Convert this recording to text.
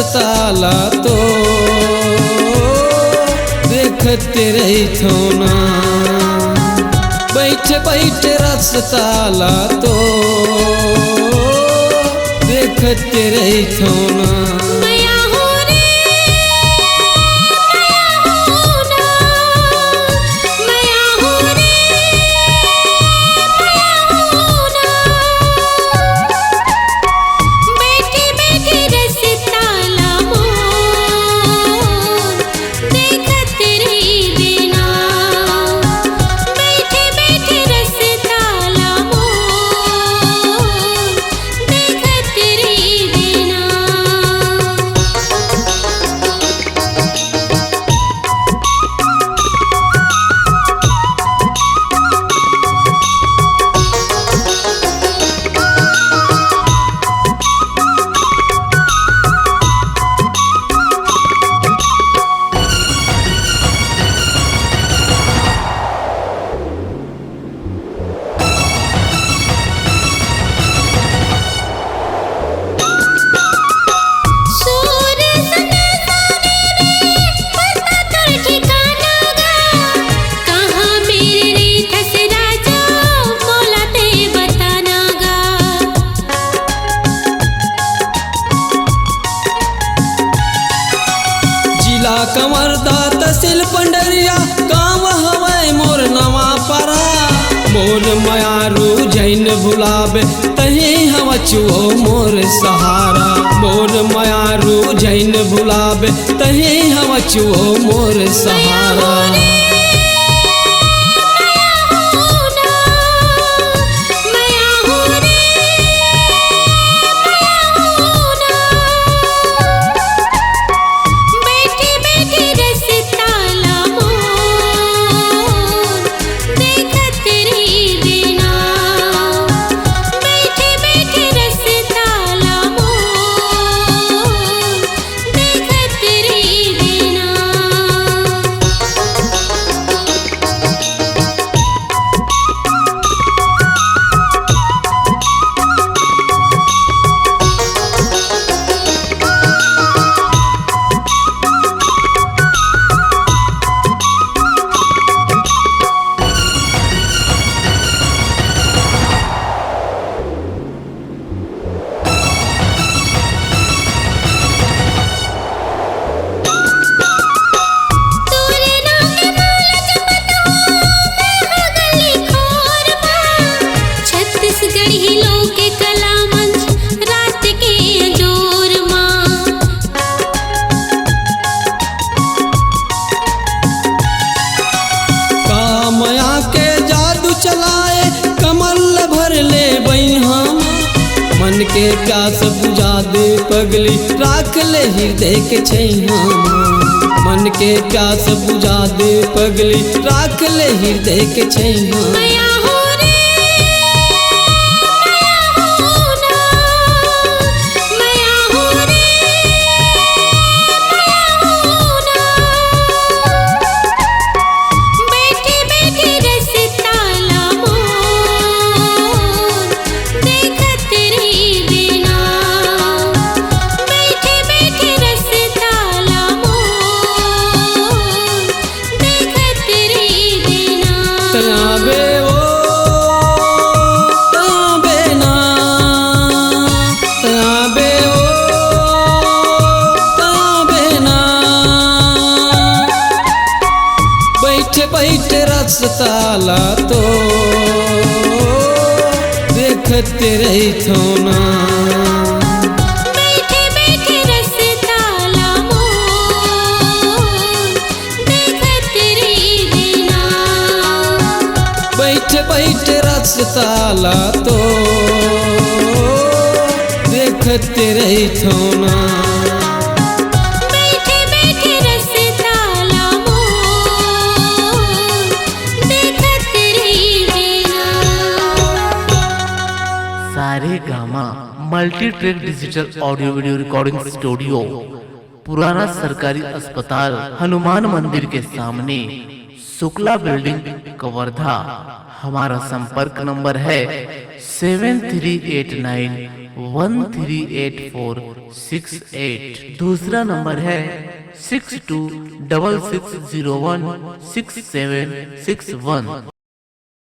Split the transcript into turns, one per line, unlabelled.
रसताला तो देखते रही थो ना, बैठ बैठ रसताला तो देखते रही थो ना। कमरदा तहसील पंडरिया काम हवै मोर नवा पारा, मोर मायारू जैन भुलाबे तही हम चुओ मोर सहारा, मोर मायारू जैन भुलाबे तही हम चुओ मोर सहारा। मन के प्यास बुझा दे पगली राख ले हृदय के छैया, मन के प्यास बुझा दे पगली राख ले हृदय के छैया। बैठ रसताला तो देखते रही थो ना,
बैठे बैठे रसताला मोर देखते रही बिना,
बैठ बैठ रसताला तो देखते रही थो ना।
Saregama multi track digital audio video recording studio, पुराना सरकारी अस्पताल हनुमान मंदिर के सामने, शुक्ला बिल्डिंग, कवर्धा, हमारा संपर्क नंबर है 7389138468। दूसरा नंबर है 6266016761।